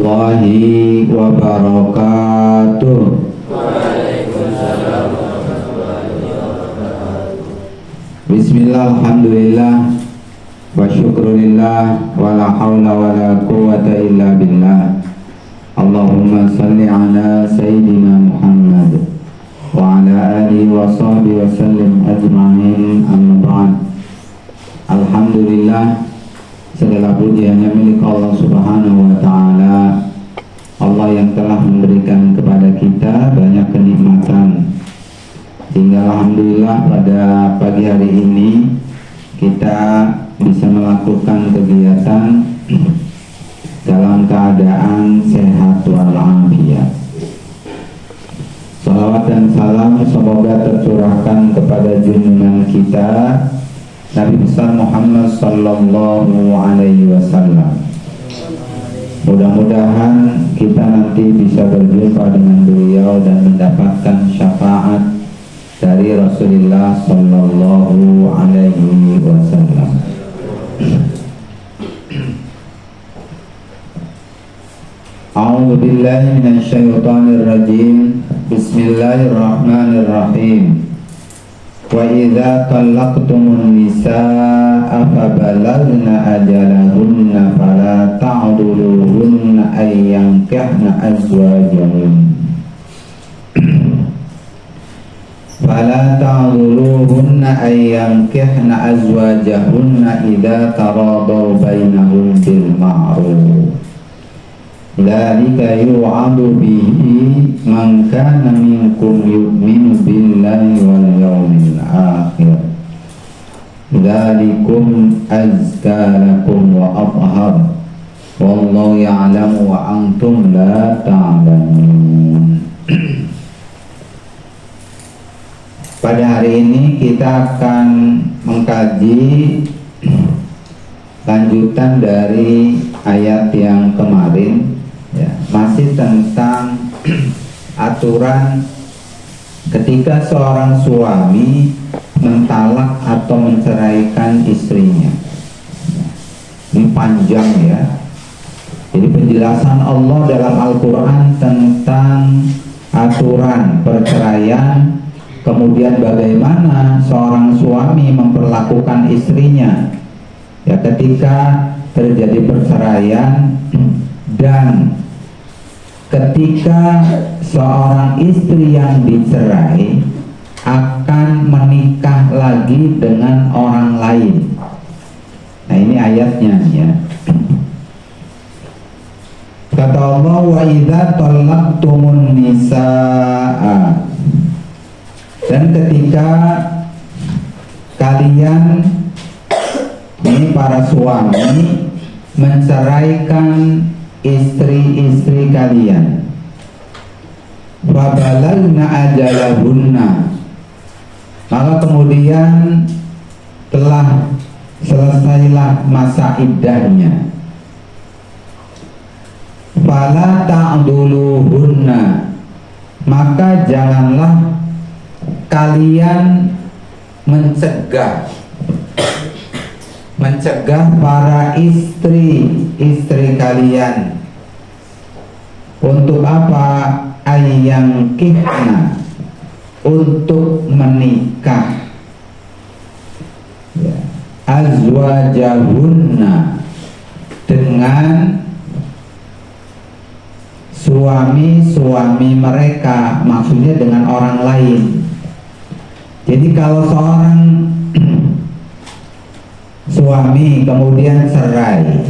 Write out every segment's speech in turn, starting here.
warahmatullahi wabarakatuh. Bismillah, alhamdulillah, wa syukurillah, wa la hawla wa la quwwata illa billah. Allahumma salli ala Sayyidina Muhammad wa ala alihi wa sahbihi wa sallim ajma'in, amma ba'd. Alhamdulillah, segala puji hanya milik Allah Subhanahu wa ta'ala. Allah yang telah memberikan kepada kita banyak kenikmatan, sehingga alhamdulillah pada pagi hari ini kita bisa melakukan kegiatan dalam keadaan sehat walafiat. Salawat dan salam semoga tercurahkan kepada junjungan kita Nabi besar Muhammad sallallahu alaihi wasallam. Mudah-mudahan kita nanti bisa berjumpa dengan beliau dan mendapatkan syafaat dari Rasulullah sallallahu alaihi wasallam. A'udzu billahi minasyaitonir rajim. Bismillahirrahmanirrahim. Wa idza talaqtumun nisaa fabalagna ajalahunna fala ta'duluhunna ay yankihna azwajahun fala ta'duluhunna ay yankihna azwajahunna idza taradaw bainahum bil ma'ruf. Dzalika yu'adu bihi man kana minkum yu'minu billahi wal yawmil akhir. Dzalikum azka lakum wa athhar. Wallahu ya'lamu wa antum la ta'lamun. Pada hari ini kita akan mengkaji lanjutan dari ayat yang kemarin, ya, masih tentang aturan ketika seorang suami mentalak atau menceraikan istrinya. Ini panjang ya. Jadi penjelasan Allah dalam Al-Quran tentang aturan perceraian, kemudian bagaimana seorang suami memperlakukan istrinya ya ketika terjadi perceraian, dan ketika seorang istri yang dicerai akan menikah lagi dengan orang lain. Nah, ini ayatnya ya. Kata Allah, wa idza talaqtumun nisaa, dan ketika kalian, ini para suami, menceraikan istri-istri kalian, fabalagna ajalahunna, maka kemudian telah selesailah masa iddahnya, fala ta'duluhunna, maka janganlah kalian mencegah para istri kalian untuk apa? Ayang kihna, untuk menikah ya, azwajahunna, dengan suami-suami mereka, maksudnya dengan orang lain. Jadi kalau seorang suami kemudian cerai,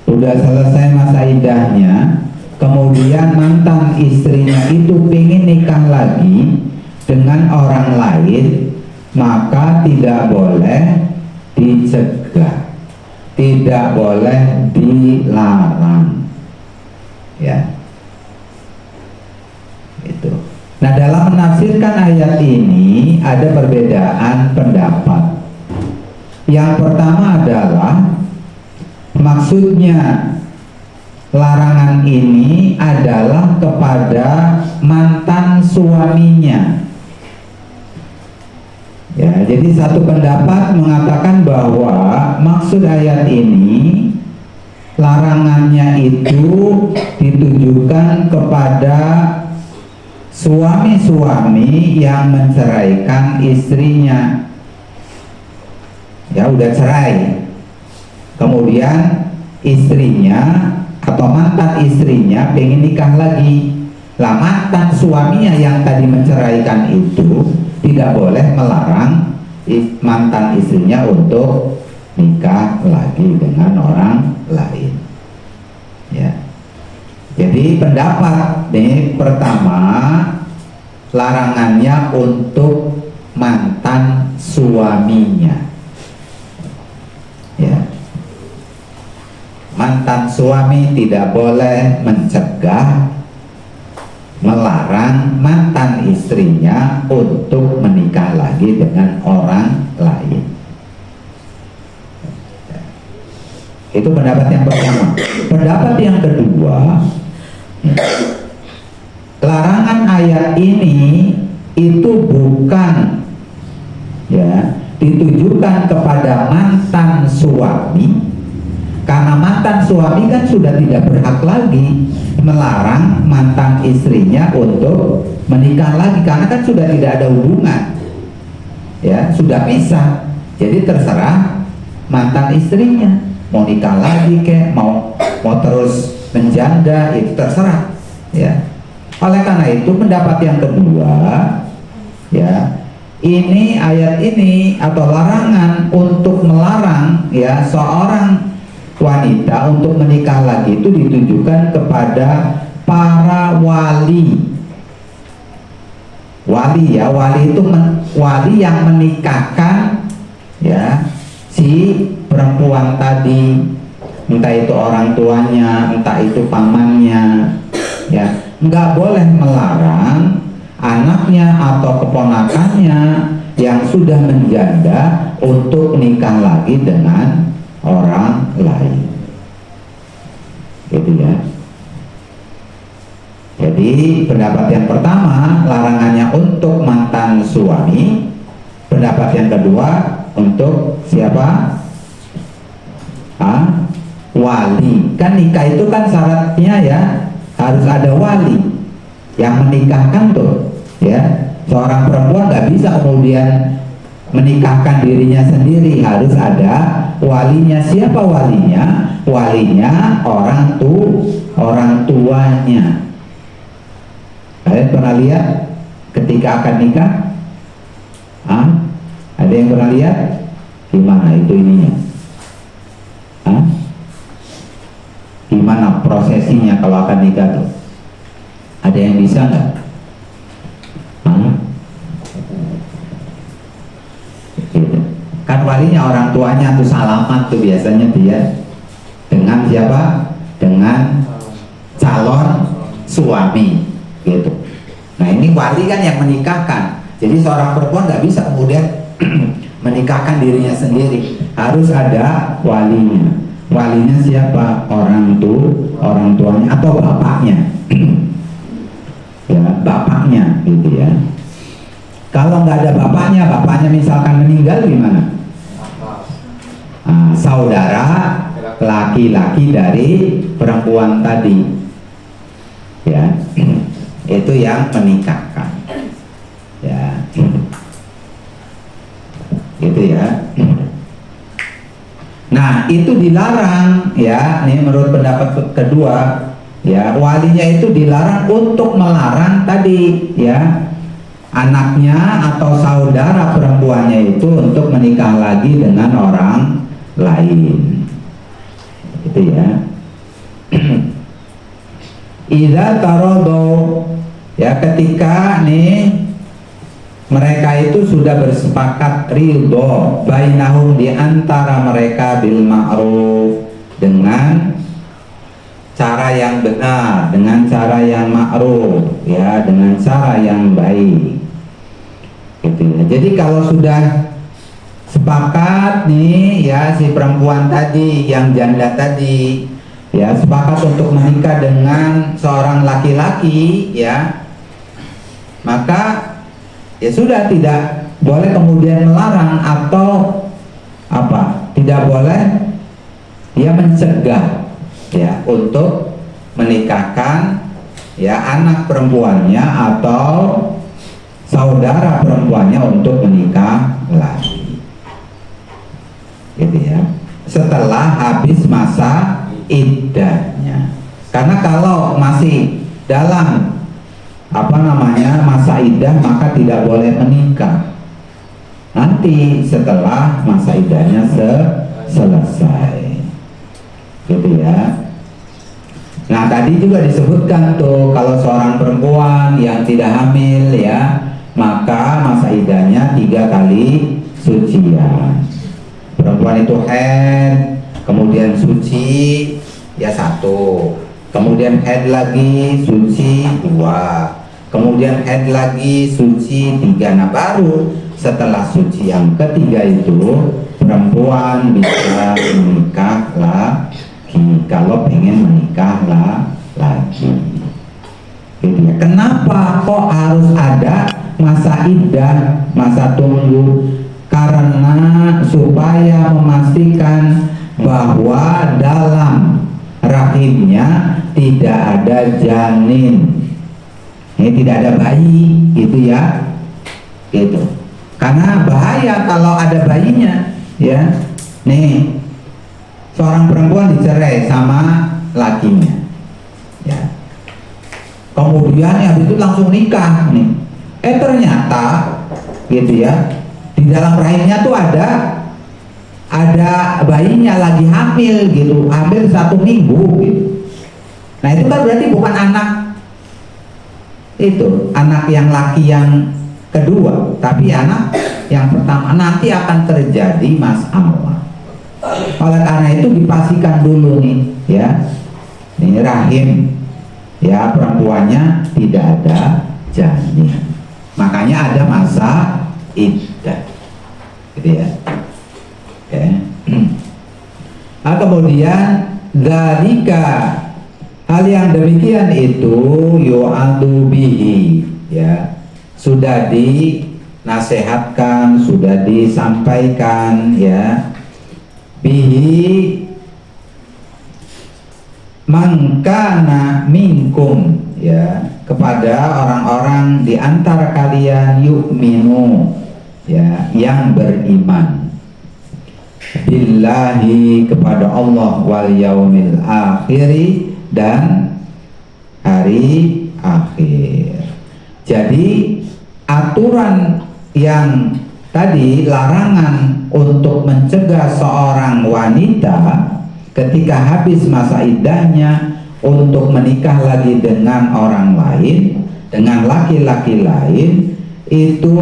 udah selesai masa iddahnya, kemudian mantan istrinya itu ingin nikah lagi dengan orang lain, maka tidak boleh dicegah, tidak boleh dilarang ya. Itu. Nah, dalam menafsirkan ayat ini ada perbedaan pendapat. Yang pertama adalah maksudnya larangan ini adalah kepada mantan suaminya. Ya, jadi satu pendapat mengatakan bahwa maksud ayat ini larangannya itu ditujukan kepada suami-suami yang menceraikan istrinya. Ya udah cerai, kemudian istrinya atau mantan istrinya pengen nikah lagi. Lah mantan suaminya yang tadi menceraikan itu tidak boleh melarang mantan istrinya untuk nikah lagi dengan orang lain. Ya. Jadi pendapat nih pertama, larangannya untuk mantan suaminya. Ya. Mantan suami tidak boleh mencegah, melarang mantan istrinya untuk menikah lagi dengan orang lain. Itu pendapat yang pertama. Pendapat yang kedua, larangan ayat ini itu bukan ya ditujukan kepada mantan suami, karena mantan suami kan sudah tidak berhak lagi melarang mantan istrinya untuk menikah lagi, karena kan sudah tidak ada hubungan, ya sudah pisah. Jadi terserah mantan istrinya mau nikah lagi kek, mau terus menjanda, itu terserah, ya. Oleh karena itu pendapat yang kedua, ya, ini ayat ini atau larangan untuk melarang ya seorang wanita untuk menikah lagi itu ditujukan kepada para wali. Wali ya, wali itu wali yang menikahkan ya si perempuan tadi, entah itu orang tuanya, entah itu pamannya, ya nggak boleh melarang anaknya atau keponakannya yang sudah menjanda untuk nikah lagi dengan orang lain, gitu ya. Jadi pendapat yang pertama larangannya untuk mantan suami, pendapat yang kedua untuk siapa? Wali. Kan nikah itu kan syaratnya ya harus ada wali yang menikahkan tuh, ya. Seorang perempuan nggak bisa kemudian menikahkan dirinya sendiri, harus ada walinya. Siapa walinya? Walinya orang tuanya. Kalian pernah lihat ketika akan nikah? Ada yang pernah lihat? Gimana itu ininya? Gimana prosesinya kalau akan nikah tuh? Ada yang bisa nggak? Gitu. Kan walinya orang tuanya tuh salaman tuh biasanya dia dengan siapa? Dengan calon suami, gitu. Nah ini wali kan yang menikahkan. Jadi seorang perempuan nggak bisa kemudian menikahkan dirinya sendiri, harus ada walinya. Walinya siapa? Orang tuanya atau bapaknya. Ya, bapaknya gitu ya. Kalau nggak ada bapaknya misalkan meninggal gimana? Saudara laki-laki dari perempuan tadi, ya, itu yang menikahkan, ya, gitu ya. Nah itu dilarang ya, ini menurut pendapat kedua ya, walinya itu dilarang untuk melarang tadi ya anaknya atau saudara perempuannya itu untuk menikah lagi dengan orang lain, gitu ya. Idza tarodo, ya ketika nih mereka itu sudah bersepakat ridho bainahum, di antara mereka, bil ma'ruf, dengan cara yang benar, dengan cara yang ma'ruf, ya, dengan cara yang baik, gitu ya. Jadi kalau sudah sepakat nih ya si perempuan tadi yang janda tadi ya sepakat untuk menikah dengan seorang laki-laki ya, maka ya sudah, tidak boleh kemudian melarang atau apa, tidak boleh dia mencegah ya untuk menikahkan ya anak perempuannya atau saudara perempuannya untuk menikah lagi, gitu ya, setelah habis masa iddahnya. Karena kalau masih dalam masa iddah maka tidak boleh menikah nanti setelah masa iddahnya selesai, gitu ya. Nah tadi juga disebutkan tuh kalau seorang perempuan yang tidak hamil ya, maka masa iddahnya 3 kali sucian. Perempuan itu haid, kemudian suci ya 1, kemudian haid lagi suci 2, kemudian haid lagi suci 3. Nah baru setelah suci yang ketiga itu perempuan bisa menikah lagi kalau pengen menikah lagi, gitu ya. Kenapa kok harus ada masa iddah, masa tunggu? Karena supaya memastikan bahwa dalam rahimnya tidak ada janin, tidak ada bayi, gitu ya, gitu. Karena bahaya kalau ada bayinya, ya. Nih, seorang perempuan dicerai sama lakinya, ya. Kemudian habis itu langsung nikah nih. Ternyata, gitu ya, di dalam rahimnya tuh ada bayinya lagi hamil, gitu, hamil 1 minggu, gitu. Nah itu kan berarti bukan anak itu, anak yang laki yang kedua, tapi anak yang pertama. Nanti akan terjadi masalah. Oleh karena itu dipastikan dulu nih, ya, ini rahim ya perempuannya tidak ada janin, makanya ada masa iddah, gitu ya. Oke. Nah, kemudian dzalika, hal yang demikian itu yu'adu bihi, ya, sudah dinasehatkan, sudah disampaikan, ya, bihi mangkana minkum, ya, kepada orang-orang di antara kalian yu'minu, ya, yang beriman billahi, kepada Allah, wal yaumil akhiri, dan hari akhir. Jadi aturan yang tadi, larangan untuk mencegah seorang wanita ketika habis masa iddahnya untuk menikah lagi dengan orang lain, dengan laki-laki lain, itu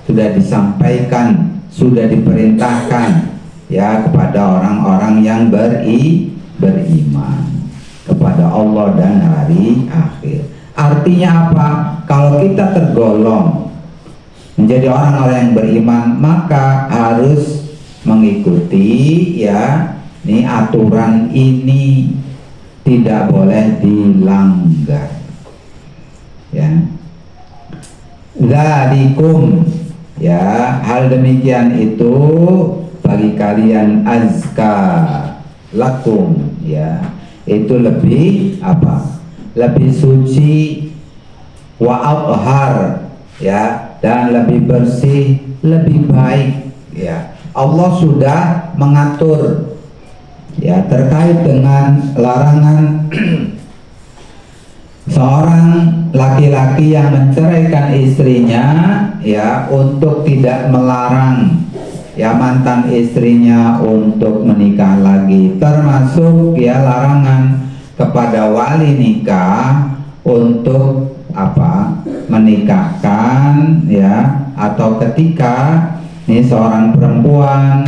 sudah disampaikan, sudah diperintahkan, ya, kepada orang-orang yang beriman kepada Allah dan hari akhir. Artinya apa? Kalau kita tergolong menjadi orang-orang yang beriman, maka harus mengikuti, ya, ini aturan ini tidak boleh dilanggar, ya. Dzalikum, ya, hal demikian itu bagi kalian azka lakum, ya, itu lebih lebih suci, wa athhar, ya, dan lebih bersih, lebih baik, ya. Allah sudah mengatur, ya, terkait dengan larangan seorang laki-laki yang menceraikan istrinya, ya, untuk tidak melarang, ya, mantan istrinya untuk menikah lagi, termasuk, ya, larangan kepada wali nikah untuk menikahkan, ya, atau ketika ini seorang perempuan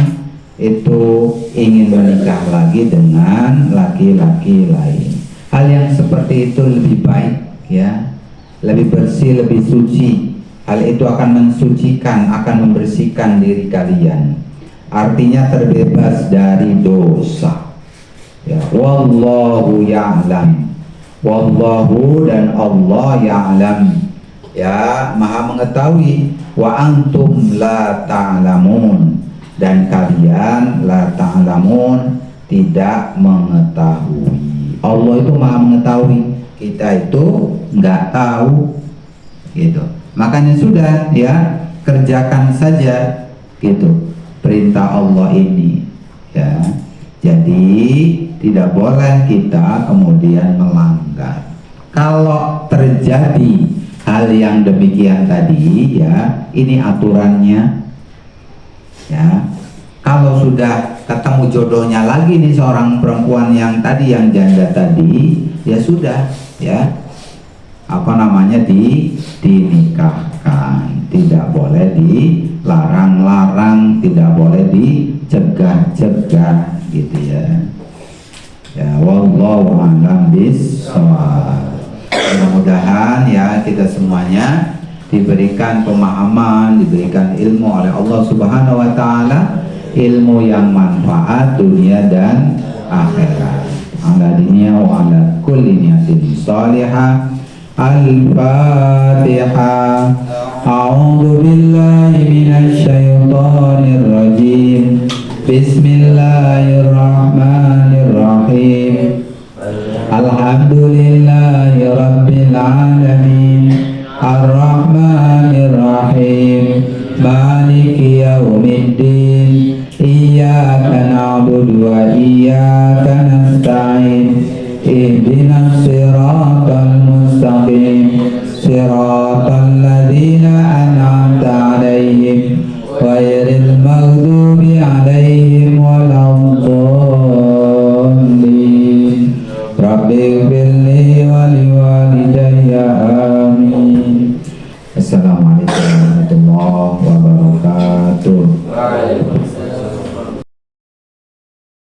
itu ingin menikah lagi dengan laki-laki lain. Hal yang seperti itu lebih baik, ya, lebih bersih, lebih suci. Hal itu akan mensucikan, akan membersihkan diri kalian. Artinya terbebas dari dosa. Ya, wallahu ya'lam. Wallahu, dan Allah ya'lam, ya, maha mengetahui. Wa antum la ta'lamun, dan kalian la ta'lamun, tidak mengetahui. Allah itu maha mengetahui, kita itu nggak tahu gitu. Makanya sudah ya, kerjakan saja gitu perintah Allah ini ya. Jadi tidak boleh kita kemudian melanggar. Kalau terjadi hal yang demikian tadi ya, ini aturannya ya. Kalau sudah ketemu jodohnya lagi nih seorang perempuan yang tadi, yang janda tadi, ya sudah ya, apa namanya, dinikahkan. Tidak boleh dilarang-larang, tidak boleh dicegah-cegah gitu ya. Ya, wallahu a'lam bishawab. Mudah-mudahan ya kita semuanya diberikan pemahaman, diberikan ilmu oleh Allah Subhanahu wa taala, ilmu yang manfaat dunia dan akhirat. Ala dunia wa ala kulli niyatin salihah. Al-Fatihah. A'udzu billahi minasy syaithanir rajim. Bismillahirrahmanirrahim. Alhamdulillahi rabbil alamin. Ar-Rahmanir-Rahim. Maliki yaumiddin. Iyyaka na'budu wa iyyaka nasta'in. Ihdinas siratal mustaqim. Siratal